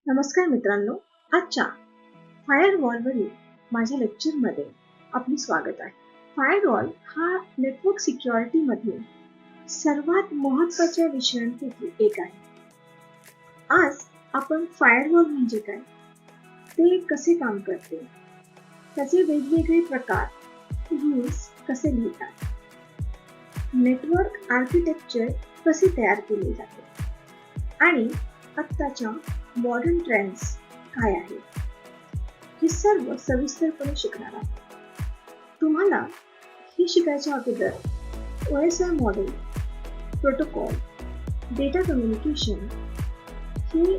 नमस्कार मित्रांनो, आजच्या फायरवॉलवरील माझ्या लेक्चरमध्ये आपले स्वागत आहे. फायरवॉल हा नेटवर्क सिक्युरिटीमध्ये सर्वात महत्त्वाच्या विषयांपैकी एक आहे. आज आपण फायरवॉल म्हणजे काय, ते कसे काम करते, त्याचे वेगवेगळे प्रकार, रूल्स कसे लिहितात, नेटवर्क आर्किटेक्चर कसे तयार केले जाते आणि आत्ताच्या मॉडर्न ट्रेंड्स काय आहेत, हे सर्व सविस्तरपणे शिकणार आहोत. तुम्हाला हे शिकायच्या अगोदर OSI model, protocol, data communication हे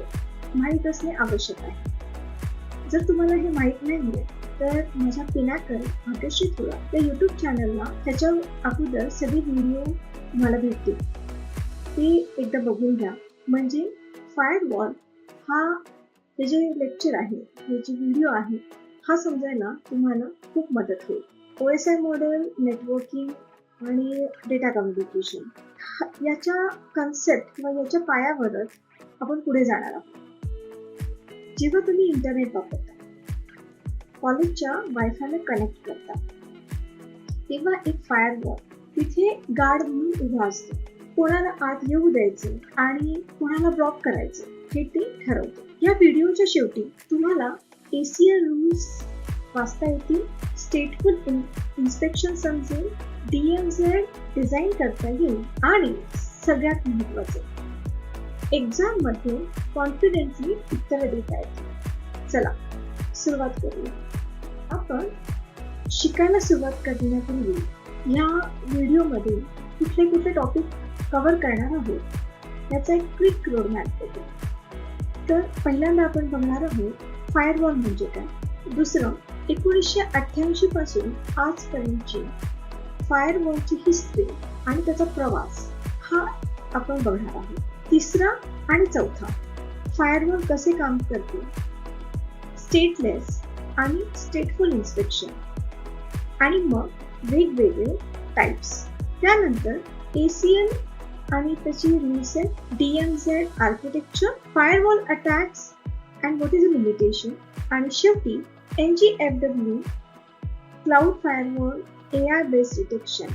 माहीत असणे आवश्यक आहे. जर तुम्हाला हे माहीत नाही तर माझ्या पिनाकल आकर्षित हुआ या यूट्यूब चॅनलला त्याच्या अगोदर सगळे व्हिडिओ तुम्हाला भेटतील, ते एकदा बघून घ्या. म्हणजे फायरवॉल हा हे जे लेक्चर आहे, हे जे व्हिडिओ आहे, हा समजायला तुम्हाला खूप मदत होईल. OSI मॉडेल, नेटवर्किंग आणि डेटा कम्युनिकेशन याच्या कन्सेप्ट किंवा याच्या पायावरच आपण पुढे जाणार आहोत. जेव्हा तुम्ही इंटरनेट वापरता, कॉलेजच्या वायफायला कनेक्ट करता, तेव्हा एक फायरवॉल तिथे गार्ड म्हणून उभा असतो. कोणाला आत येऊ द्यायचं आणि कोणाला ब्लॉक करायचं हे ते ठरवतं. या व्हिडिओच्या शेवटी तुम्हाला ACL रूल्स वाचता येतील, स्टेटफुल इन्स्पेक्शन समजेल, DMZ डिझाईन करता येईल आणि सगळ्यात महत्त्वाचं, एक्झाम मध्ये कॉन्फिडेंटली उत्तर देता येतील. चला सुरुवात करूया. आपण शिकायला सुरुवात करण्यापूर्वी या व्हिडिओमध्ये कुठले टॉपिक कव्हर करणार आहोत याचा एक क्विक रोडमॅप बघू. तर पहिल्यांदा आपण बघणार आहोत फायरवॉल म्हणजे काय. दुसरं, 1988 पासून आजपर्यंतची फायरवॉलची हिस्ट्री आणि त्याचा प्रवास हा आपण बघणार आहोत. तिसरा आणि चौथा, फायरवॉल कसे काम करते, स्टेटलेस आणि स्टेटफुल इन्स्पेक्शन आणि मग वेगवेगळे टाइप्स. त्यानंतर ACL आणि त्याची रूल्स आहेत, DMZ architecture, firewall attacks and what is a limitation, आणि शेवटी NGFW cloud firewall AI based detection.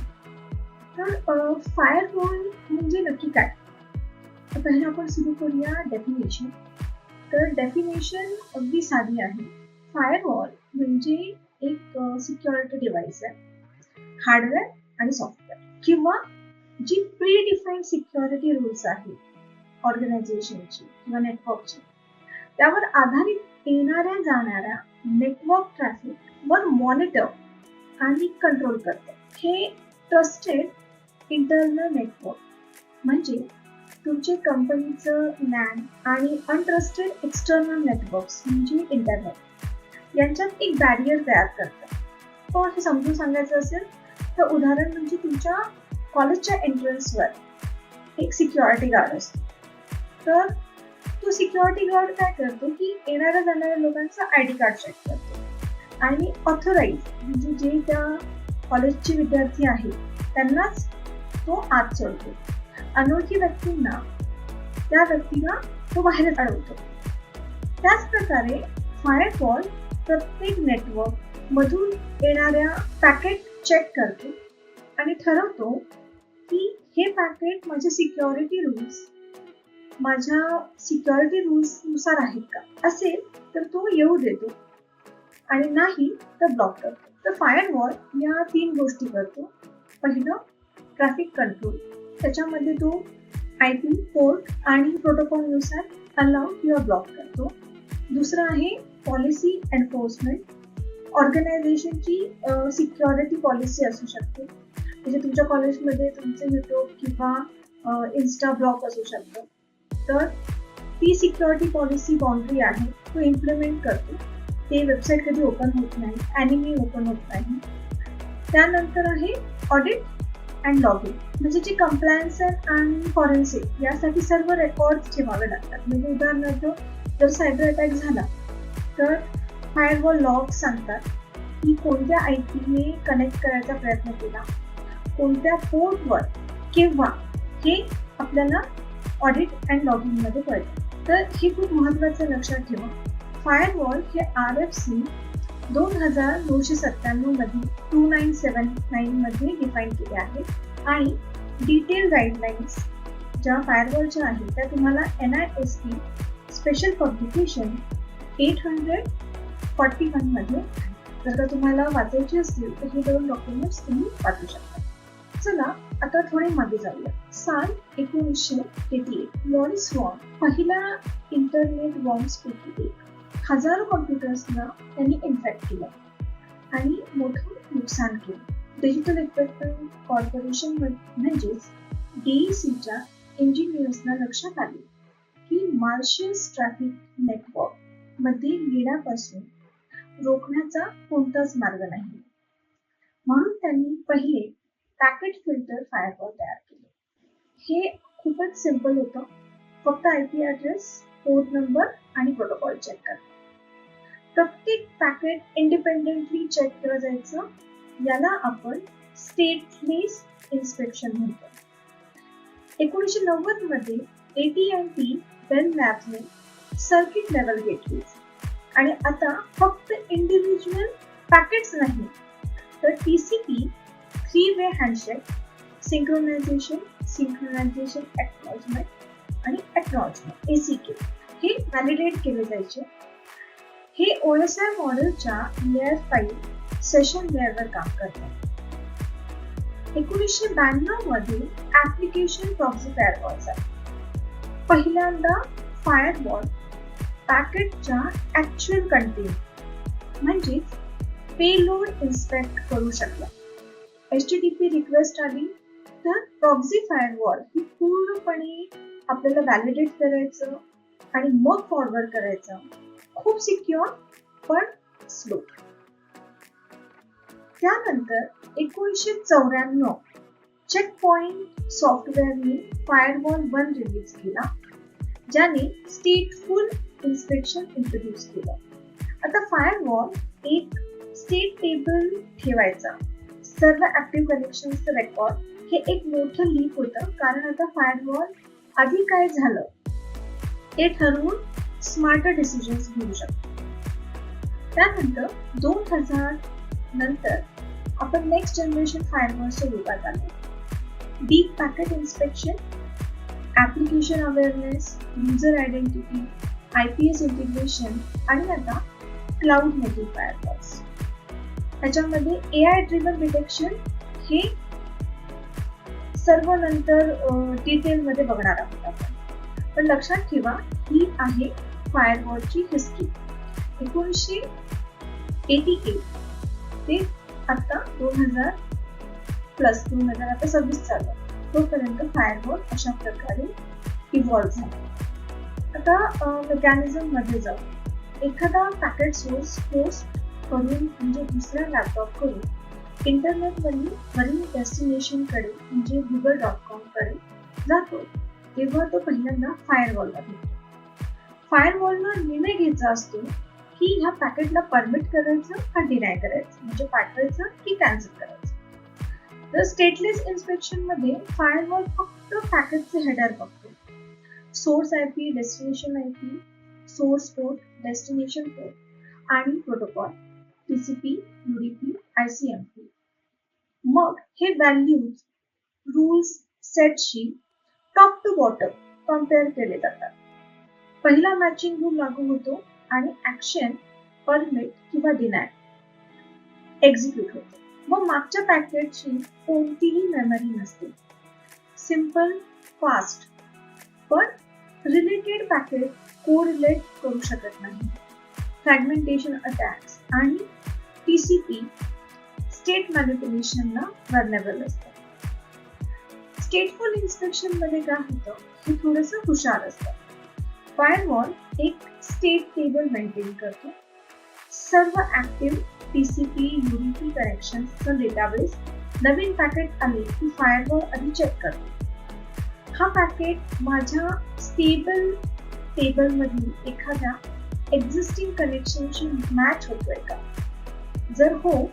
तर फायरवॉल म्हणजे नक्की काय. पहिलं आपण सुरू करूया डेफिनेशन. तर डेफिनेशन अगदी साधी आहे. फायरवॉल म्हणजे एक सिक्युरिटी डिव्हाइस आहे, हार्डवेअर आणि सॉफ्टवेअर, किंवा जी प्री डिफाईन्ड सिक्युरिटी रूल्स आहेत ऑर्गनायझेशनची किंवा नेटवर्कची, त्यावर आधारित येणाऱ्या जाणाऱ्या नेटवर्क ट्रॅफिक वर मॉनिटर आणि कंट्रोल करते. हे ट्रस्टेड इंटरनल नेटवर्क म्हणजे तुमच्या कंपनीचं LAN आणि अनट्रस्टेड एक्सटर्नल नेटवर्क्स म्हणजे इंटरनेट यांच्यात एक बॅरियर तयार करतात. पण हे समजून सांगायचं असेल तर उदाहरण म्हणजे तुमच्या कॉलेजच्या एंट्रन्सवर एक सिक्युरिटी गार्ड असतो. तर तो सिक्युरिटी गार्ड काय करतो की येणाऱ्या जाणाऱ्या लोकांचं ID कार्ड चेक करतो आणि ऑथराईज म्हणजे जे त्या कॉलेजचे विद्यार्थी आहेत त्यांनाच तो आत सोडतो. अनोळखी व्यक्तींना त्या व्यक्तीला तो बाहेर अडवतो. त्याच प्रकारे फायरवॉल प्रत्येक नेटवर्क मधून येणाऱ्या पॅकेट चेक करतो आणि ठरवतो की हे पॅकेट माझ्या सिक्युरिटी रूल्स नुसार आहेत का. असेल तर तो येऊ देतो आणि नाही तर ब्लॉक करतो. तर फायरवॉल या 3 गोष्टी करतो. पहिलं, ट्रॅफिक कंट्रोल. त्याच्यामध्ये तो IP पोर्ट आणि प्रोटोकॉल नुसार अलाउ किंवा ब्लॉक करतो. दुसरं आहे पॉलिसी एन्फोर्समेंट. ऑर्गनायझेशनची सिक्युरिटी पॉलिसी असू शकते, म्हणजे तुमच्या कॉलेजमध्ये तुमचं YouTube किंवा इन्स्टा ब्लॉक असू शकतं. तर ती सिक्युरिटी पॉलिसी बाउंड्री आहे, तो इम्प्लिमेंट करतो. ते वेबसाईट कधी ओपन होत नाही, एनिमी ओपन होत नाही. त्यानंतर आहे ऑडिट अँड लॉगिंग, म्हणजे जे कंप्लायन्स आणि फॉरेन्सिक यासाठी सर्व रेकॉर्ड्स ठेवावे लागतात. म्हणजे उदाहरणार्थ जर सायबर अटॅक झाला तर फायरवॉल लॉग सांगतात की कोणत्या IP ने कनेक्ट करायचा प्रयत्न केला, कोणत्या पोर्टवर, केव्हा, हे आपल्याला ऑडिट अँड लॉगिंग मध्ये कळतं. तर हे खूप महत्त्वाचं लक्षात ठेवा. फायरवॉल हे RFC 2997 मध्ये 2979 मध्ये डिफाईन केले आहे आणि डिटेल गाईडलाईन्स ज्या फायरवॉलच्या आहेत त्या तुम्हाला NIST स्पेशल पब्लिकेशन 841 मध्ये जर का तुम्हाला वाचायचे असतील तर हे दोन डॉक्युमेंट्स तुम्ही वाचू शकता. चला आता थोडे मागे जाऊया. साल 1988 मॉरिस वॉर्म पहिला इंटरनेट वॉर्म्स पैकी एक. हजारो कॉम्प्युटर्सना त्यांनी इन्फेक्ट केलं आणि मोठं नुकसान केलं. डिजिटल इक्विपमेंट कॉर्पोरेशन म्हणजेच DECच्या इंजिनियर्सना लक्षात आले की मार्शियस ट्रॅफिक नेटवर्क मध्ये येण्यापासून रोखण्याचा कोणताच मार्ग नाही. म्हणून त्यांनी पहिले पॅकेट फिल्टर फायरवॉल तयार केले. हे खूपच सिंपल होतं. फक्त IP ॲड्रेस, पोर्ट नंबर आणि प्रोटोकॉल चेक करा. प्रत्येक पॅकेट इंडिपेंडेंटली चेक केलं जायचं. याला आपण स्टेटलेस इन्स्पेक्शन म्हणतो. 1990 मध्ये AT&T बेल लॅब्सने सर्किट लेवल गेटवेज आणि आता फक्त इंडिव्हिज्युअल पॅकेट्स नाही तर TCP 3-way handshake, synchronization acknowledgement आणि एक्नॉलेजमेंट ACK हे व्हॅलिडेट केले जायचे. हे OSI मॉडेलच्या लेअर 5 सेशन लेअरवर काम करतात. 1992 मध्ये ऍप्लिकेशन प्रॉक्सी फायरवॉल आहे. पहिल्यांदा फायरवॉल पॅकेटच्या ऍक्च्युअल कंटेंट म्हणजेच पेलोड इन्स्पेक्ट करू शकला. HTTP रिक्वेस्ट आली तर प्रॉक्सी फायरवॉल ही पूर्णपणे आपल्याला व्हॅलिडेट करायचं आणि मग फॉरवर्ड करायचं. खूप सिक्युअर पण स्लो. त्यानंतर 1994 चेक पॉइंट सॉफ्टवेअरने फायरवॉल 1 रिलीज केला ज्याने स्टेटफुल इन्स्पेक्शन इंट्रोड्यूस केलं. आता फायरवॉल एक स्टेट टेबल ठेवायचा. सर्व ऍक्टिव्ह कनेक्शनचं रेकॉर्ड हे एक मोठं लीप होतं कारण आता फायरवॉल आधी काय झालं ते ठरवून स्मार्टर डिसिजन्स घेऊ शकतो. त्यानंतर 2000 नंतर आपण नेक्स्ट जनरेशन फायरवॉलच्या युगात आलो. Deep packet inspection, application awareness, user identity, IPS integration आणि आता क्लाउड नेटिव्ह फायरवॉल्स. त्याच्यामध्ये AI ड्रिव्हन डिटेक्शन हे सर्व नंतर डिटेलमध्ये बघणार आहोत आपण. पण लक्षात ठेवा ही आहे फायरवॉलची हिस्ट्री. 1988 ते आता 2000 आता 26 चालू तोपर्यंत फायरवॉल अशा प्रकारे इव्हॉल्व झाला. आता मेकॅनिझम मध्ये जाऊ. एखादा पॅकेट सोर्स होस्ट करून म्हणजे दुसऱ्या लॅपटॉप करून इंटरनेटवरील डेस्टिनेशन कडे म्हणजे google.com कडे जातो तेव्हा तो पहिल्यांदा फायरवॉलला भेटतो. फायरवॉलला निर्णय घ्यायचा असतो की ह्या पॅकेटला परमिट करायचं का डिनाय करायचं, म्हणजे पाठवायचं की कॅन्सल करायचं. तर स्टेटलेस इन्स्पेक्शन मध्ये फायरवॉल फक्त पॅकेटचे हेडर बघतो. Source IP, destination IP, source port, destination port आणि प्रोटोकॉल TCP, UDP, ICMP. मग हे व्हॅल्यूज रूल्स सेटशी टॉप टू बॉटम कम्पेअर केले जातात. पहिला मॅचिंग रूल लागू होतो आणि ऍक्शन परमिट किंवा डिनाय एक्झिक्यूट होते. मग मागच्या पॅकेटची कोणतीही मेमरी नसते. सिंपल, फास्ट, पण रिलेटेड पॅकेट कोरिलेट करू शकत नाही. फ्रॅगमेंटेशन अटॅक्स आणि TCP स्टेट मॅनिप्युलेशनला व्हर्नेबल असतात. स्टेटफुल इन्स्पेक्शन मध्ये काय होतं हे थोडंसं हुशार असतं. फायरवॉल एक स्टेट टेबल मेंटेन करतो. सर्व ऍक्टिव्ह TCP, UDP कनेक्शनचा डेटाबेस. नवीन पॅकेट आले की फायरवॉल आधी चेक करतो. हा पॅकेट माझ्या स्टेबल टेबल मधील एखाद्या एक्झिस्टिंग कनेक्शनशी मॅच होतोय का. जर हो,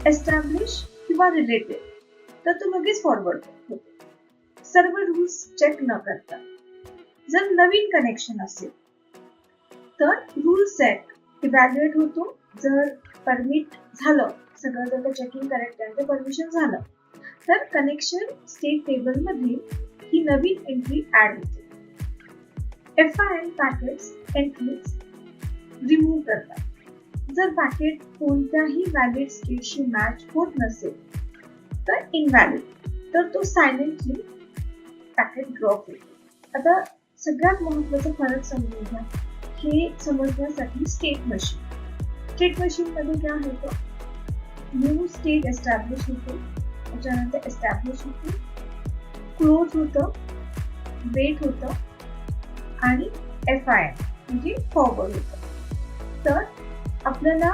एस्टॅब्लिश किंवा रिलेटेड तर तो लगेच फॉरवर्ड होतो. सर्व रूल्स चेक न करता. जर नवीन कनेक्शन असेल तर रूल सेट इव्हॅल्युएट होतो. जर परमिट झालं, सगळं जर चेकिंग करेक्ट आहे, परमिशन झालं, तर कनेक्शन स्टेट टेबल मध्ये ही नवीन एंट्री ऍड होते. FIN पॅकेट्स एंट्रीज रिमूव्ह करतात. जर पॅकेट कोणत्याही व्हॅलिड स्टेटशी मॅच होत नसेल तर इनव्हॅलिड, तर तो सायलेंटली पॅकेट ड्रॉप होतो. आता सगळ्यात महत्त्वाचा फरक समजून घ्या. हे समजण्यासाठी स्टेट मशीन मध्ये काय होतं, न्यू स्टेट एस्टॅब्लिश होतो, त्याच्यानंतर एस्टॅब्लिश होतो, क्लोज होतं, वेट होतं आणि FIN म्हणजे फॉरवर्ड होतं. तर आपल्याला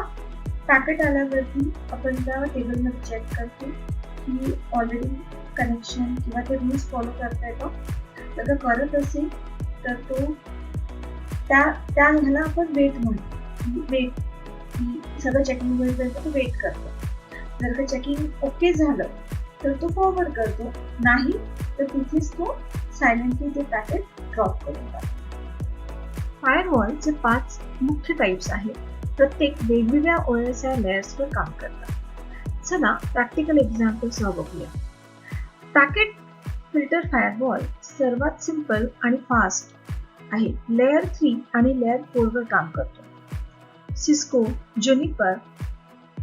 पॅकेट आल्यावरती आपण त्या टेबलमध्ये चेक करतो की ऑलरेडी कनेक्शन किंवा ते रूल्स फॉलो करता येतं. जर करत असेल तर तो त्या ह्याला आपण वेट म्हणतो. वेट सगळं चेकिंग होईपर्यंत तो वेट करतो. जर का चेकिंग ओके झालं तर तो फॉरवर्ड करतो, नाही तर तिथेच तो सायलेंटली ते पॅकेट ड्रॉप करून टाकतो. फायरवॉलचे 5 मुख्य टाइप्स आहेत. प्रत्येक वेगवेगळ्या OSI लेयर्सवर काम करतात. चला प्रॅक्टिकल एक्झाम्पल सह बघूया. पॅकेट फिल्टर फायरवॉल सर्वात सिंपल आणि फास्ट आहे. लेयर 3 आणि लेयर 4 वर काम करतो. सिस्को, जुनिपर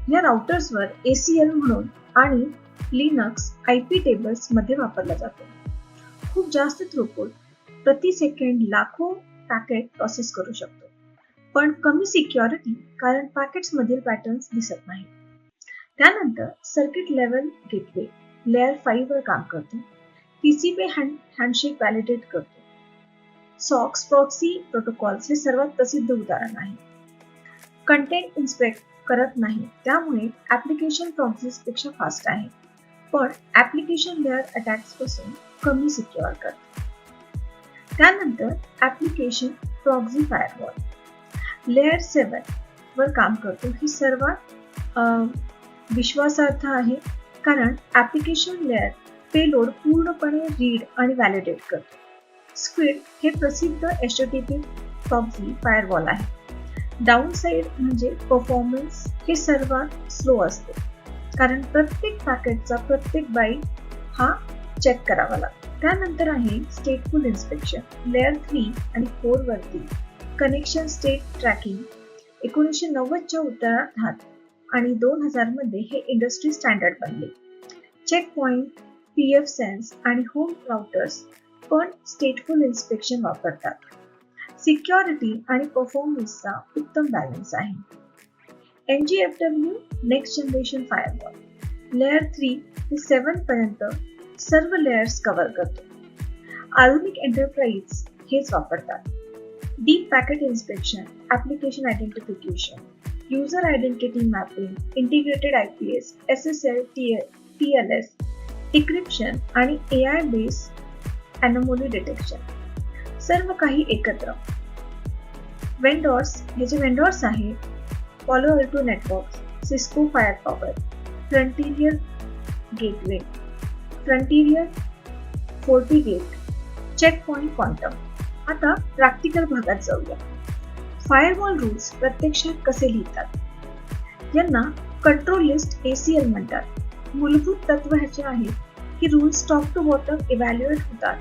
या राउटर्सवर ACL म्हणून आणि लिनक्स IP टेबल्स मध्ये वापरला जातो. खूप जास्त थ्रूपुट, प्रति सेकंड लाखो पॅकेट प्रोसेस करू शकतो, पण कमी सिक्युरिटी कारण पॅकेट्स मधील पॅटर्न्स दिसत नाही. त्यानंतर सर्किट लेवल गेटवे लेयर 5 वर काम करतो. TCP हँडशेक व्हॅलिडेट करतो. सॉक्स प्रॉक्सी प्रोटोकॉल्स हे सर्वात प्रसिद्ध उदाहरण आहे. कंटेंट इन्स्पेक्ट करत नाही, त्यामुळे ऍप्लिकेशन प्रॉक्सीज पेक्षा फास्ट आहे, पण ऍप्लिकेशन लेयर अटॅक्स पासून कमी सिक्युअर करतो. त्यानंतर ऍप्लिकेशन प्रॉक्सी फायरवॉल लेयर 7 वर काम करतो. ही सर्वात विश्वासार्ह आहे कारण ऍप्लिकेशन लेयर पेलोड पूर्णपणे रीड आणि व्हॅलिडेट करतो. स्क्विड हे प्रसिद्ध HTTP प्रॉक्सी फायरवॉल आहे. डाऊन साइड म्हणजे परफॉर्मन्स हे सर्वात स्लो असते कारण प्रत्येक पॅकेटचा प्रत्येक बाईट हा चेक करावा लागतो. त्यानंतर आहे स्टेटफुल इन्स्पेक्शन लेयर 3 आणि 4 वरती कनेक्शन स्टेट ट्रॅकिंग 1990च्या उत्तरार्धात आणि 2000 मध्ये हे इंडस्ट्री स्टँडर्ड बनले. चेक पॉइंट, PFSense आणि होम राउटर्स पण स्टेटफुल इन्स्पेक्शन वापरतात. सिक्युरिटी आणि परफॉर्मन्सचा उत्तम बॅलन्स आहे. NGFW next generation firewall layer 3 ते 7 पर्यंत सर्व लेयर्स कव्हर करतो. आधुनिक एंटरप्राइज हेच वापरतात. Deep packet inspection, application identification, user identity mapping, integrated IPS, SSL, TLS, decryption आणि AI बेस्ड अनोमली डिटेक्शन सर्व काही एकत्र. वेंडॉर्स हे जे वेंडॉर्स आहेत Palo Alto Networks, Cisco Firepower, Frontier Gateway, Frontier, FortiGate, Checkpoint Quantum. आता प्रॅक्टिकल भागात जाऊया. फायरवॉल रूल्स प्रत्यक्षात कसे लिहितात? यांना कंट्रोल लिस्ट ACL म्हणतात. मूलभूत तत्व ह्याचे आहे की rules top to bottom evaluate होतात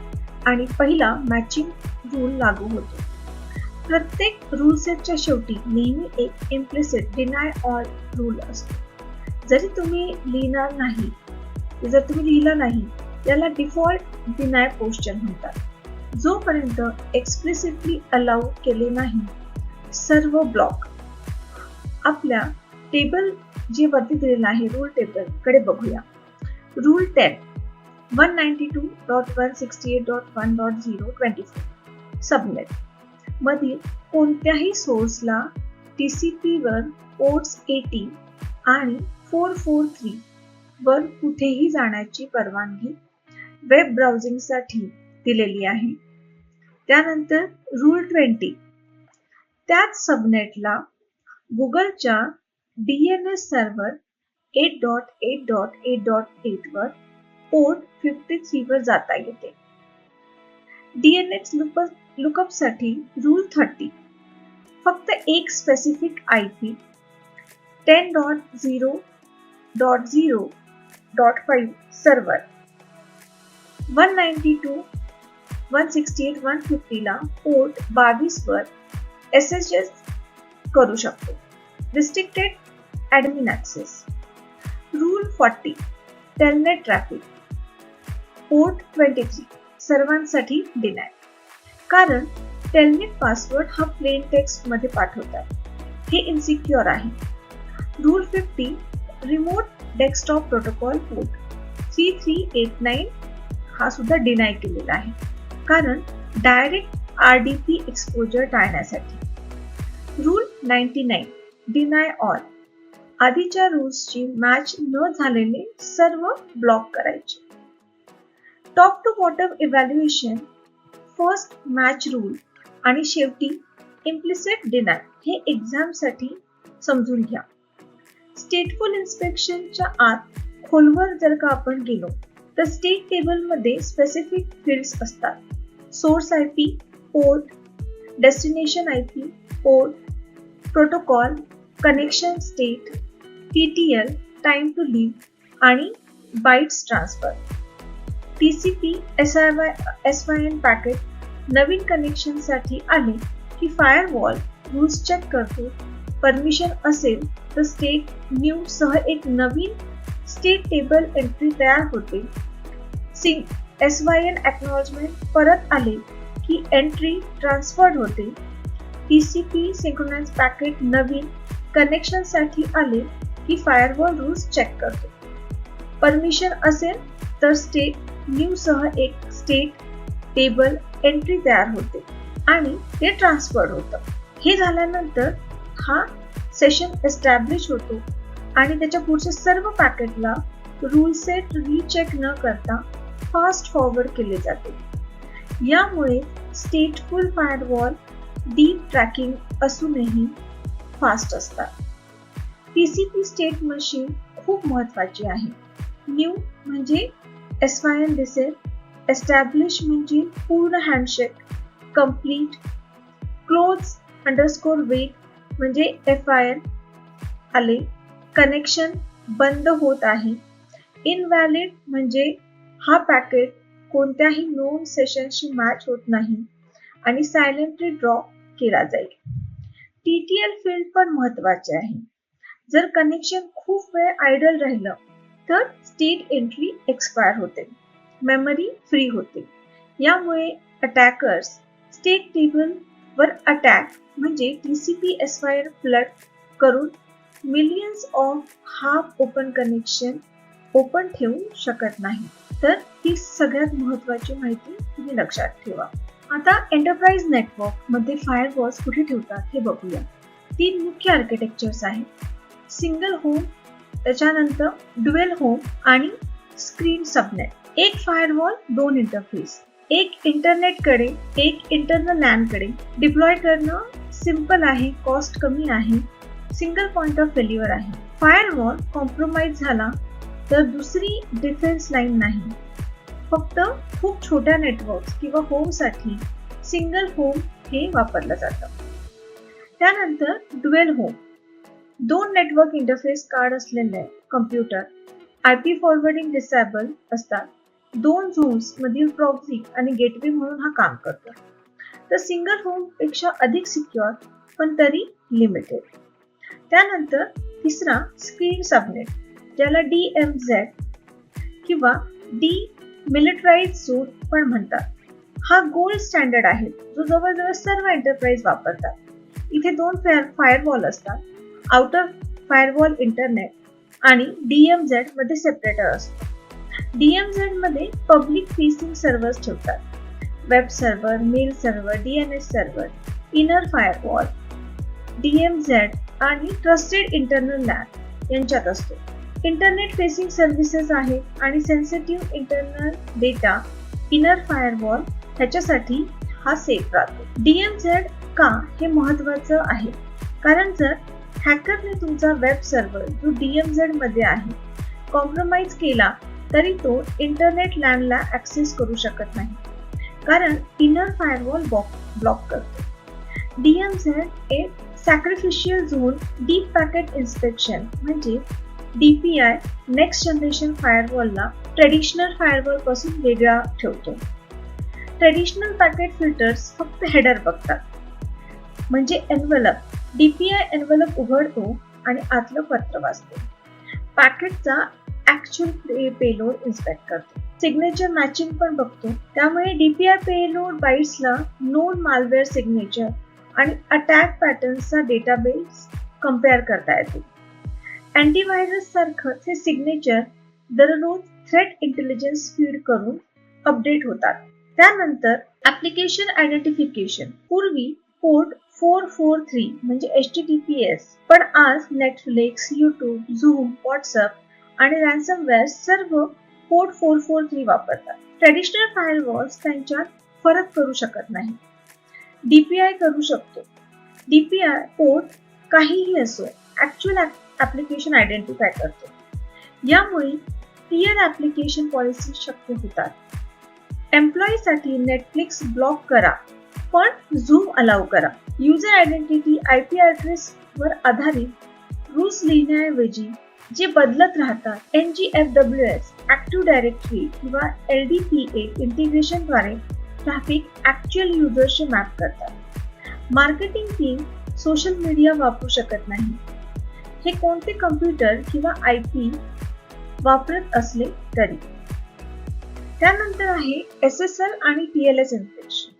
आणि पहिला मॅचिंग रूल लागू होतो. प्रत्येक रूल सेटच्या शेवटी नेहमी एक इम्प्लिसिट डिनाय ऑल रूल असतो. जर तुम्ही लिहिला नाही याला डिफॉल्ट डिनाय पोस्चर म्हणतात. जोपर्यंत एक्सप्लिसिटली अलाउ केले नाही सर्व ब्लॉक. आपल्या टेबल जे वरती दिलेलं आहे रूल टेबल कडे बघूया. रूल 10 192.168.1.024 सबनेट मधील कोणत्याही सोर्सला TCP वर पोर्ट्स 80 आणि 443 वर कुठेही जाण्याची परवानगी वेब ब्राउझिंगसाठी दिलेली आहे. त्यानंतर रूल 20 त्याच सबनेटला गुगलच्या DNS सर्व्हर 8.8.8.8 वर पोर्ट 53 वर जाता येते. DNS लुकअप साठी रूल 30 फक्त एक स्पेसिफिक IP 10.0.0.5 सर्व्हर 192.168.150 ला पोर्ट 22 वर SSH करू शकतो. Restricted admin access. Rule 40 telnet traffic port 23 सर्वांसाठी डिनाय. कारण टेलनेट पासवर्ड हा प्लेन टेक्स्ट मध्ये पाठवतात. हे इन्सिक्युअर आहे. Rule 50 remote desktop protocol port 3389 हा सुद्धा डिनाय केलेला आहे. कारण डायरेक्ट RDP एक्सपोजर टाळण्यासाठी. Rule 99 deny all. आधीच्या रूल्सची मॅच न झालेले सर्व ब्लॉक करायचे. Top to bottom evaluation, first match rule आणि शेवटी इम्प्लिसिट डिनाय हे एक्झामसाठी समजून घ्या. स्टेटफुल इन्स्पेक्शनच्या आत खोलवर जर का आपण गेलो तर स्टेट टेबलमध्ये स्पेसिफिक फील्ड्स असतात. Source IP, port, destination IP, port, protocol, connection state, TTL, time to live आणि bytes transfer. TCP SYN packet नवीन कनेक्शनसाठी आले की फायरवॉल रूल्स चेक करतो. परमिशन असेल तर स्टेट न्यू सह एक नवीन स्टेट टेबल एंट्री तयार होते. SYN एक्नॉलेजमेंट परत आले की एंट्री ट्रान्सफर्ड होते. TCP सिंक्रोनाइज पॅकेट नवीन कनेक्शनसाठी आले की फायरवॉल रूल्स चेक करतो. परमिशन असेल तर स्टेट न्यू सह एक स्टेट टेबल एंट्री तयार होते आणि ते ट्रान्सफर्ड होतं. हे झाल्यानंतर हा सेशन एस्टॅब्लिश होतो आणि त्याच्या पुढच्या सर्व पॅकेटला रूल सेट रीचेक न करता फास्ट फॉरवर्ड केले जाते. यामुळे स्टेटफुल फायरवॉल डीप ट्रॅकिंग असूनही फास्ट असतात. TCP स्टेट मशीन खूप महत्वाची आहे. न्यू म्हणजे SYN दिसेल, एस्टॅब्लिश म्हणजे पूर्ण हँडशेक, कंप्लीट, close_wait म्हणजे FIN आले, कनेक्शन बंद होत आहे, इनव्हॅलिड म्हणजे हा पॅकेट कोणत्याही नोन सेशनशी मॅच होत नाही आणि सायलेंटली ड्रॉप केला जाईल. TTL फील्ड पण महत्वाचे आहे. जर कनेक्शन खूप वेळ आयडल राहिलं तर स्टेट एंट्री एक्सपायर होते, मेमरी फ्री होते. यामुळे अटॅकर्स स्टेट टेबल वर अटॅक म्हणजे TCP SYN फ्लड करून millions of half open connection open ठेवू शकत नाही. तर ही सगळ्यात महत्वाची माहिती तुम्ही लक्षात ठेवा. आता एंटरप्राइज नेटवर्क मध्ये फायरवॉल्स कुठे ठेवतात हे बघूया. 3 मुख्य आर्किटेक्चर्स आहेत. सिंगल होम, त्याच्यानंतर ड्युएल होम आणि स्क्रीन सबनेट. एक फायरवॉल 2 इंटरफेस, एक इंटरनेटकडे एक इंटरनल लॅन कडे. डिप्लॉय करणं सिंपल आहे, कॉस्ट कमी आहे, सिंगल पॉइंट ऑफ फेल्युअर आहे. फायरवॉल कॉम्प्रोमाइज झाला तर दुसरी डिफेन्स लाईन नाही. फक्त खूप छोट्या नेटवर्क्स किंवा होमसाठी सिंगल होम हे वापरलं जातं. त्यानंतर dual home, 2 network interface card असलेले कम्प्युटर IP फॉरवर्डिंग डिसेबल असतात. 2 झोन्स मधील प्रॉक्सी आणि गेटवे म्हणून हा काम करतो. तर सिंगल होम पेक्षा अधिक सिक्युअर पण तरी लिमिटेड. त्यानंतर तिसरा स्क्रीन सबनेट, ज्याला DMZ किंवा डिमिलिटराइज्ड झोन पण म्हणतात. हा गोल्ड स्टँडर्ड आहे जो जवळजवळ सर्व एंटरप्राइज वापरतात. इथे 2 फायरवॉल असतात. आउटर फायरवॉल इंटरनेट आणि DMZ मध्ये सेपरेटर असतो. DMZ मध्ये पब्लिक फेसिंग सर्व्हर्स ठेवतात. Web server, mail server, DNS server, inner firewall, DMZ आणि ट्रस्टेड इंटरनल लॅन यांच्यात असतो. इंटरनेट फेसिंग सर्व्हिसेस आहेत आणि sensitive internal data inner firewall ह्याच्यासाठी हा सेफ राहतो. DMZ का हे महत्वाचं आहे? कारण जर हॅकरने तुमचा वेब सर्व्हर जो DMZ मध्ये आहे कॉम्प्रोमाइज केला तरी तो इंटरनेट लॅनला ऍक्सेस करू शकत नाही, कारण इनर फायरवॉल ब्लॉक करतो. DMZ हे sacrificial zone deep packet inspection म्हणजे DPI नेक्स्ट जनरेशन फायरवॉलला ट्रेडिशनल फायरवॉल पासून वेगळा ठेवतो. ट्रेडिशनल पॅकेट फिल्टर्स फक्त हेडर बघतात, म्हणजे एन्व्हलप. DPI एन्व्हलप उघडतो आणि आतलं पत्र वाचतो. पॅकेटचा ऍक्च्युअल पेलोड इन्स्पेक्ट करतो. सिग्नेचर मॅचिंग पण बघतो. त्यामुळे DPI पेलोड बाईट्सला नोन मालवेअर सिग्नेचर आणि अटॅक पॅटर्न्सचा डेटाबेस कम्पेअर करता येतो. अँटीव्हायरस सारखंच हे सिग्नेचर दररोज थ्रेट इंटेलिजन्स फीड करून अपडेट होतात. त्यानंतर ऍप्लिकेशन आयडेंटिफिकेशन. पूर्वी पोर्ट 443 म्हणजे HTTPS, पण आज नेटफ्लिक्स, YouTube, झूम, व्हॉट्सअप आणि रॅन्समवेअर सर्व पोर्ट 443 वापरतात. ट्रेडिशनल फायरवॉल्स त्यांच्यात फरक करू शकत नाही. DPI करू शकतो. DPI पोर्ट काहीही असो, ऍक्च्युअल ऍप्लिकेशन आयडेंटिफाय करतो. यामुळे क्लिअर ऍप्लिकेशन पॉलिसी शक्य होतात. एम्प्लॉईसाठी नेटफ्लिक्स ब्लॉक करा, पण झूम अलाउ करा. युजर आयडेंटिटी IP ऍड्रेस वर आधारित रूल्स लिहिण्याऐवजी जे बदलत राहतात, NGFWS ऍक्टिव्ह डायरेक्टरी किंवा LDPA इंटिग्रेशनद्वारे ट्रॅफिक ऍक्च्युअल युजर्सशी मॅप करतात. मार्केटिंग टीम सोशल मीडिया वापरू शकत नाही, हे कोणते कम्प्युटर किंवा IP वापरत असले तरी. त्यानंतर आहे SSL आणि TLS इन्स्पेक्शन.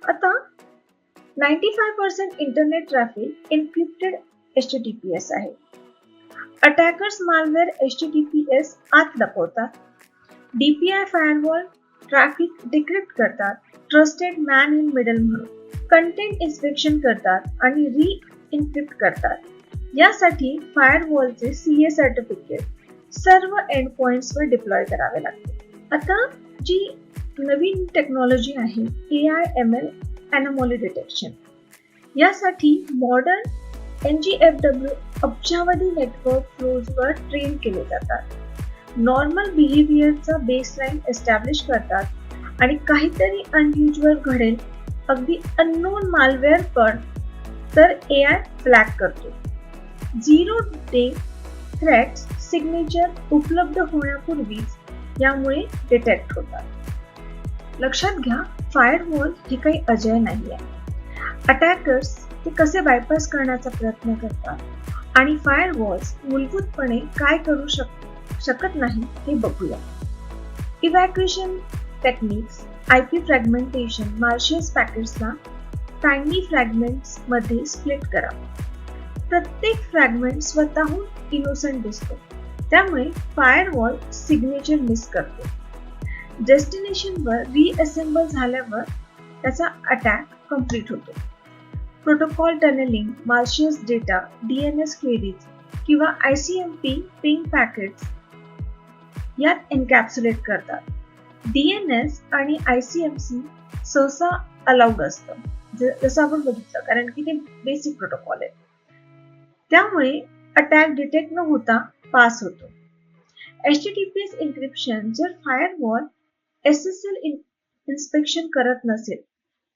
आता 95% इंटरनेट ट्रॅफिक एन्क्रिप्टेड HTTPS आहे. अटॅकर्स मालवेअर HTTPS आत लपवतात. DPI फायरवॉल ट्रॅफिक डिक्रिप्ट करतात, ट्रस्टेड मॅन इन मिडल म्हणून. कंटेंट इन्स्पेक्शन करतात आणि री-इन्क्रिप्ट करतात. यासाठी फायरवॉलचे CA सर्टिफिकेट सर्व एंड पॉइंट्सवर डिप्लॉय करावे लागते. आता जी नवीन टेक्नॉलॉजी आहे AI/ML अनोमली डिटेक्शन. यासाठी मॉडर्न NGFW अब्जावधी नेटवर्क फ्लोजवर ट्रेन केले जातात. नॉर्मल बिहेवियरचा बेसलाईन एस्टॅब्लिश करतात आणि काहीतरी अनयुज्युअल घडेल, अगदी अननोन मालवेअर पण, तर AI फ्लॅग करतो. 0 डे थ्रेट्स सिग्नेचर उपलब्ध होण्यापूर्वीच यामुळे डिटेक्ट होतात. लक्षात घ्या, फायरवॉल हे काही अजय नाही आहे. अटॅकर्स ते कसे बायपास करण्याचा प्रयत्न करतात आणि फायरवॉल्स मूलभूतपणे काय करू शकत नाही हे बघूया. Evacuation techniques. IP fragmentation. Malicious पॅकेट्सला टायनी फ्रॅगमेंट्स मध्ये स्प्लिट करा. प्रत्येक फ्रॅगमेंट स्वतःहून इनोसंट दिसतो, त्यामुळे फायरवॉल सिग्नेचर मिस करतो. डेस्टिनेशनवर रिअसेंबल झाल्यावर त्याचा अटॅक कंप्लीट होतो. Protocol tunnelling, malicious data, DNS queries किंवा ICMP पिंग पॅकेट्स यात एन्कॅप्सुलेट करतात. DNS आणि ICMP सहसा अलाउड असतं, जसं आपण बघितलं, कारण की ते बेसिक प्रोटोकॉल आहे. त्यामुळे अटॅक डिटेक्ट न होता पास होतो. HTTPS encryption. जर फायरवॉल SSL इन्स्पेक्शन करत नसेल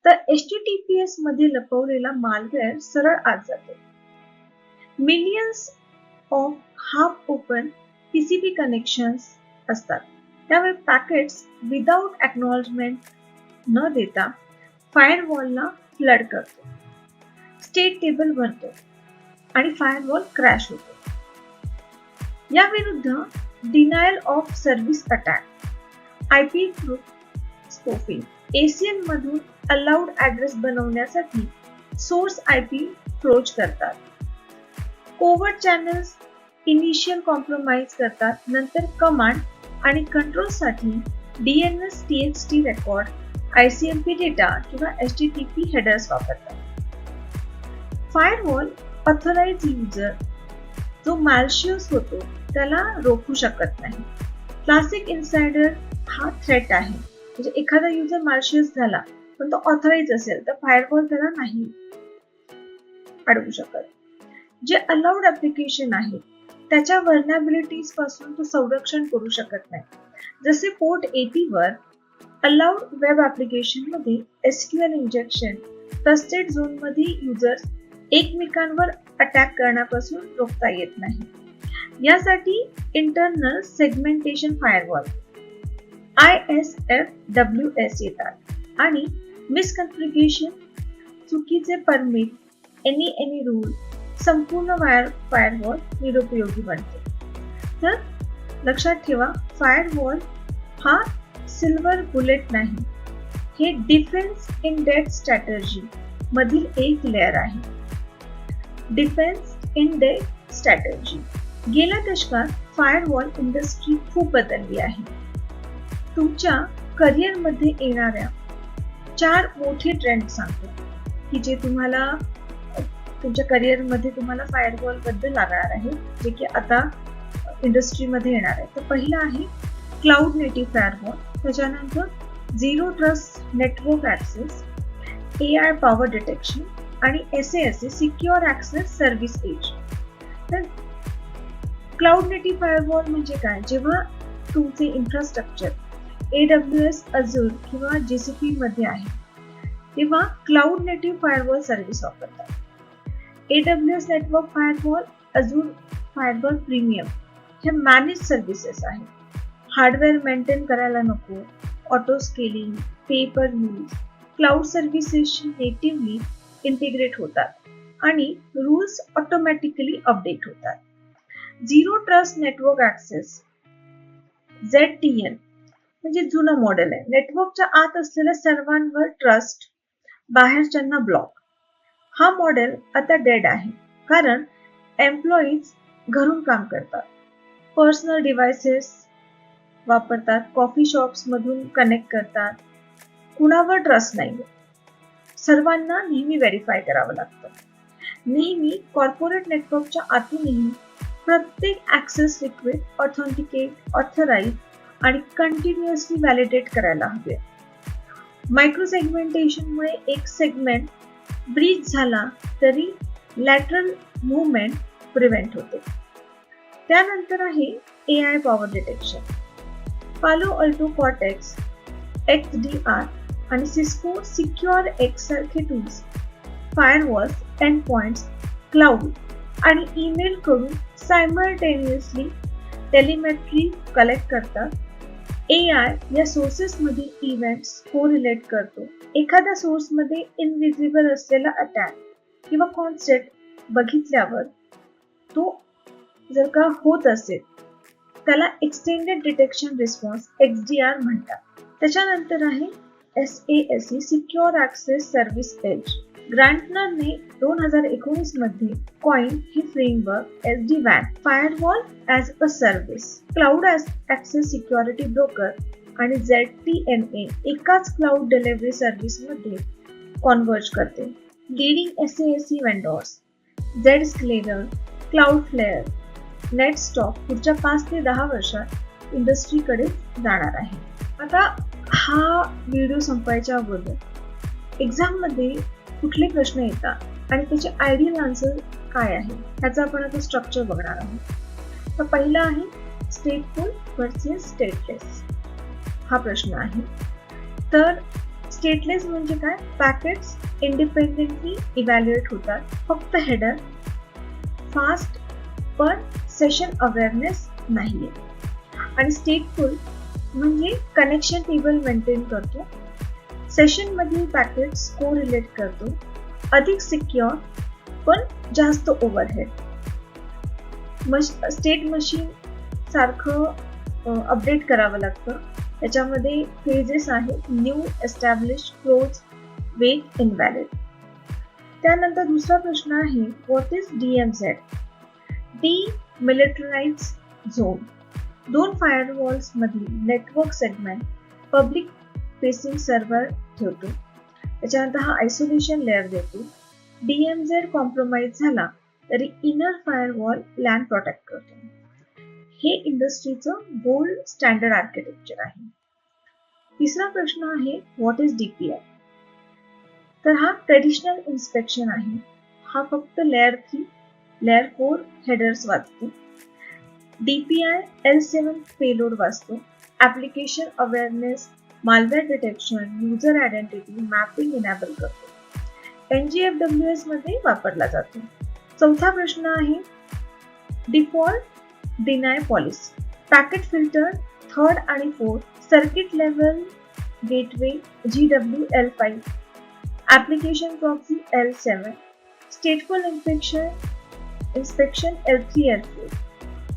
तर HTTPS मध्ये लपवलेला मालवेअर सरळ आत जातो. Millions of half open TCP connections असतात, त्यामुळे पॅकेट्स विदाउट एक्नॉलेजमेंट न देता फायरवॉलला फ्लड करतो. स्टेट टेबल भरतो आणि फायरवॉल क्रॅश होतो. या विरुद्ध denial of service attack. IP spoofing. ACL मधून अलाउड ऍड्रेस बनवण्यासाठी सोर्स IP फ्रोज करतात. कोवर्ट चॅनल्स इनिशियल कॉम्प्रोमाइज करतात, नंतर कमांड आणि कंट्रोलसाठी DNS TXT record, ICMP data किंवा HTTP हेडर्स वापरतात. फायरवॉल ऑथराइज्ड युजर जो मॅलिशियस होतो त्याला रोखू शकत नाही. क्लासिक इन्सायडर हा थ्रेट आहे, म्हणजे एखादा युजर मॅलिशियस झाला पण तो ऑथराइज असेल तर फायरवॉल त्याला नाही अडवू शकत. जे अलाउड ऍप्लिकेशन आहे त्याच्या व्हलनरॅबिलिटीज पासून तो संरक्षण करू शकत नाही. जसे port 80 were allowed web application मध्ये SQL इंजेक्शन ट्रस्टेड झोन मध्ये युजर्स एकमेकांवर अटॅक करण्यापासून रोखता येत नाही. यासाठी इंटरनल सेगमेंटेशन फायरवॉल ISFWS येतात आणि मिसकन्फिगरेशन, चुकीचे परमिट, एनी रूल संपूर्ण फायरवॉल निरुपयोगी बनते. तर लक्षात ठेवा, फायरवॉल हा सिल्वर बुलेट नाही, हे डिफेन्स इन डेप्थ स्ट्रॅटेजी मधील एक लेअर आहे. Defence in depth strategy. गेल्या दशकात फायरवॉल इंडस्ट्री खूप बदलली आहे. तुमच्या करिअरमध्ये येणाऱ्या 4 मोठे ट्रेंड सांगतो की जे तुम्हाला तुमच्या करिअरमध्ये तुम्हाला फायरवॉल बद्दल लागणार आहे, जे की आता इंडस्ट्रीमध्ये येणार आहे. तर पहिला आहे क्लाउड नेटिव्ह फायरवॉल, त्याच्यानंतर zero trust network access, AI power detection आणि SASE secure access service edge. तर क्लाउड नेटिव्ह फायरवॉल म्हणजे काय? जेव्हा तुमचे इन्फ्रास्ट्रक्चर AWS, Azure किंवा GCP मध्ये आहे, तेव्हा क्लाउड नेटिव्ह फायरवॉल सर्व्हिस वापरतात. AWS network firewall, Azure firewall premium हे मॅनेज सर्व्हिसेस आहेत. हार्डवेअर मेंटेन करायला नको, auto scaling, pay per use, cloud सर्व्हिसेसशी नेटिव्हली इंटिग्रेट होतात आणि रूल्स ऑटोमॅटिकली अपडेट होतात. Zero trust network access ZTN म्हणजे जुनं मॉडेल आहे. नेटवर्कच्या आत असलेल्या सर्वांवर ट्रस्ट, बाहेरच्यांना ब्लॉक. हा मॉडेल आता डेड आहे, कारण एम्प्लॉईज घरून काम करतात, पर्सनल डिव्हाइसेस वापरतात, कॉफी शॉप्स मधून कनेक्ट करतात. कुणावर ट्रस्ट नाही. सर्वांना नेहमी व्हेरीफाय करावं लागतं. नेहमी कॉर्पोरेट नेटवर्कच्या आतूनही प्रत्येक ऍक्सेस रिक्वेस्ट ऑथेंटिकेट, ऑथराइज आणि कंटिन्युअसली व्हॅलिडेट करायला हवे. मायक्रो सेगमेंटेशनमुळे एक सेगमेंट ब्रीच झाला तरी लॅटरल मूव्हमेंट प्रिव्हेंट होते. त्यानंतर आहे AI पॉवर डिटेक्शन. पालो अल्टो कॉर्टेक्स, XDR आणि सिस्को सिक्युअर X सारखे टूल्स फायरवॉल्स, एंडपॉइंट्स, क्लाउड आणि ईमेल कडून सायमल्टेनियसली टेलिमेट्री कलेक्ट करतात. AI या सोर्सेसमध्ये इव्हेंट्स कोरिलेट करतो. एखाद्या सोर्समध्ये इनव्हिजिबल असलेला अटॅक किंवा कॉन्सेप्ट बघितल्यावर तो जर का होत असेल, त्याला एक्सटेंडेड डिटेक्शन रिस्पॉन्स XDR म्हणतात. त्याच्यानंतर आहे SASE secure access service edge. ग्रांटनरने 2019 मध्ये कॉइन ही framework SD-WAN firewall as a service, cloud access security broker आणि ZTNA एकाच क्लाउड डिलिव्हरी सर्व्हिस मध्ये कॉन्व्हर्ज करते. Leading SASE vendors Zscaler, Cloudflare, Netskope पुढच्या 5 ते 10 वर्षात इंडस्ट्रीकडे जाणार आहे. आता हा व्हिडिओ संपायच्या अगोदर एक्झाम मध्ये कुठले प्रश्न येतात आणि त्याचे आयडियल आन्सर काय आहे ह्याचा आपण आता स्ट्रक्चर बघणार आहोत. तर पहिला आहे स्टेटफुल वर्सेस स्टेटलेस हा प्रश्न आहे. तर स्टेटलेस म्हणजे काय? पॅकेट्स इंडिपेंडेंटली इव्हॅल्युएट होतात, फक्त हेडर, फास्ट पण सेशन अवेअरनेस नाहीये. आणि स्टेटफुल म्हणजे कनेक्शन टेबल मेंटेन करतो, सेशन मधील पॅकेट्स कोरिलेट करतो, अधिक सिक्युअर पण जास्त ओव्हरहेड. स्टेट मशीन सारखं अपडेट करावं लागतं. त्याच्यामध्ये फेजेस आहेत: new, establish, close, wait, invalid. त्यानंतर दुसरा प्रश्न आहे what is DMZ? Demilitarized zone. 2 firewalls मधील network segment public facing server ठेवतो. त्याच्यानंतर हा आयसोलेशन लेअर देतो. DMZ कॉम्प्रोमाइज झाला तरी इनर फायरवॉल लॅन प्रोटेक्ट करतो. हे इंडस्ट्रीचं गोल्ड स्टँडर्ड आर्किटेक्चर आहे. तिसरा प्रश्न आहे व्हॉट इज DPI? तर हा ट्रेडिशनल इन्स्पेक्शन आहे. हा फक्त लेअर 3, लेअर 4 हेडर्स वाचतो. DPI L7 पेलोड वाचतो. Application awareness malware detection, user identity mapping enable करतो. NGFWS मध्ये वापरला जातो. चौथा प्रश्न आहे default deny policy. Packet filter 3rd आणि 4th, circuit level gateway GWL5, application proxy L7, स्टेटफुल inspection L3 L4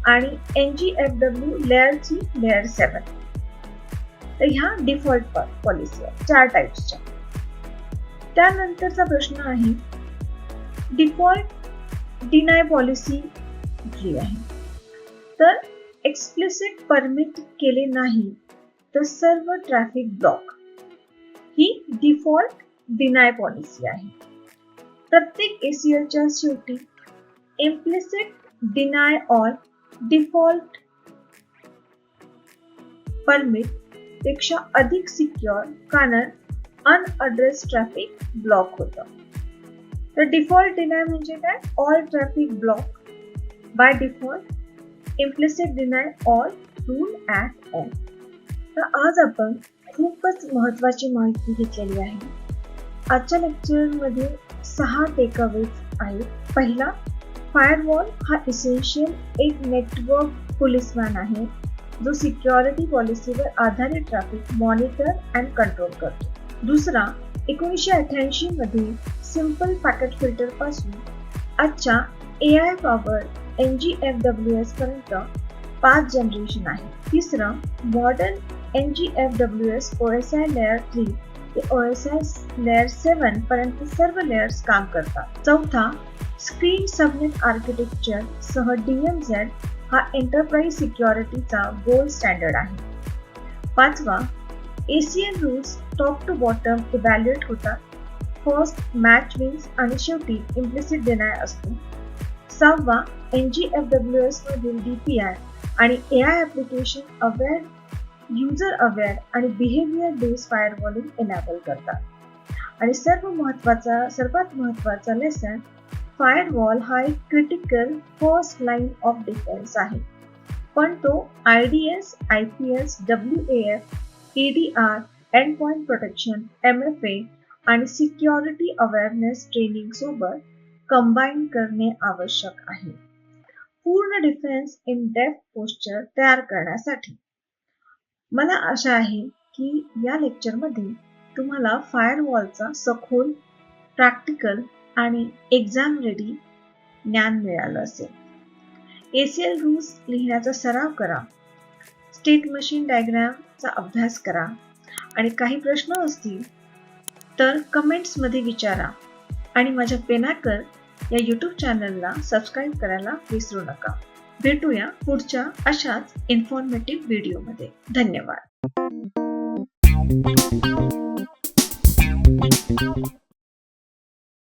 आणि NGFW लेअरची लेअर 7. तर ह्या डिफॉल्ट पॉलिसी आहे 4 टाइप्सच्या. त्यानंतरचा प्रश्न आहे डिफॉल्ट डिनाय पॉलिसी कुठली आहे. तर एक्सप्लिसिट परमिट केले नाही तर सर्व ट्रॅफिक ब्लॉक ही डिफॉल्ट डिनाय पॉलिसी आहे. प्रत्येक ACLच्या शेवटी implicit deny all default permit पेक्षा अधिक सिक्युअर कारण अनअड्रेस ट्रॅफिक ब्लॉक होतं. तर डिफॉल्ट डिनाय म्हणजे काय? All traffic block by default, implicit deny all rule at end. तर आज आपण खूपच महत्त्वाची माहिती घेतलेली आहे. आजच्या लेक्चरमध्ये 6 टेकअवेज आहेत. पहिला, फायरवॉल हा इसेन्शियल एक नेटवर्क पोलिसमॅन आहे जो सिक्युरिटी पॉलिसीवर आधारित ट्रॅफिक मॉनिटर अँड कंट्रोल करतो. दुसरा, 1988 मध्ये सिंपल पॅकेट फिल्टर पासून आजच्या AI पॉवर NGFWS पर्यंत 5 जनरेशन आहे. तिसरं, मॉडर्न NGFWS OSI लेअर 3 ते OSI लेअर 7 पर्यंत सर्व लेयर्स काम करतात. चौथा, स्क्रीन सबनेट आर्किटेक्चर सह DMZ हा एंटरप्राइज सिक्युरिटीचा गोल्ड स्टँडर्ड आहे. पाचवा, ACL rules top to bottom evaluate होतात. फर्स्ट मॅच विन्स आणि शेवटी इम्प्लिसिट डिनाय असतो. 6वा, NGFWS मधील DPI आणि AI application aware, user aware आणि बिहेवियर बेस्ड फायरवॉलिंग एनेबल करतात. आणि सर्वात महत्त्वाचा लेसन, फायरवॉल हा एक critical first line of defence आहे, पण तो IDS, IPS, WAF, EDR, end point protection, MFA आणि सिक्युरिटी अवेअरनेस ट्रेनिंग सोबत कंबाईन करणे आवश्यक आहे पूर्ण डिफेन्स इन डेप्थ पोस्चर तयार करण्यासाठी. मला आशा आहे की या लेक्चरमध्ये तुम्हाला फायरवॉलचा सखोल, प्रॅक्टिकल आणि एक्झाम रेडी ज्ञान मिळालं असेल. ACL रूल्स लिहिण्याचा सराव करा, स्टेट मशीन डायग्रामचा अभ्यास करा आणि काही प्रश्न असतील तर कमेंट्समध्ये विचारा आणि माझ्या पेनाकर या YouTube चॅनलला सबस्क्राईब करायला विसरू नका. भेटूया पुढच्या अशाच इन्फॉर्मेटिव्ह व्हिडिओमध्ये. धन्यवाद.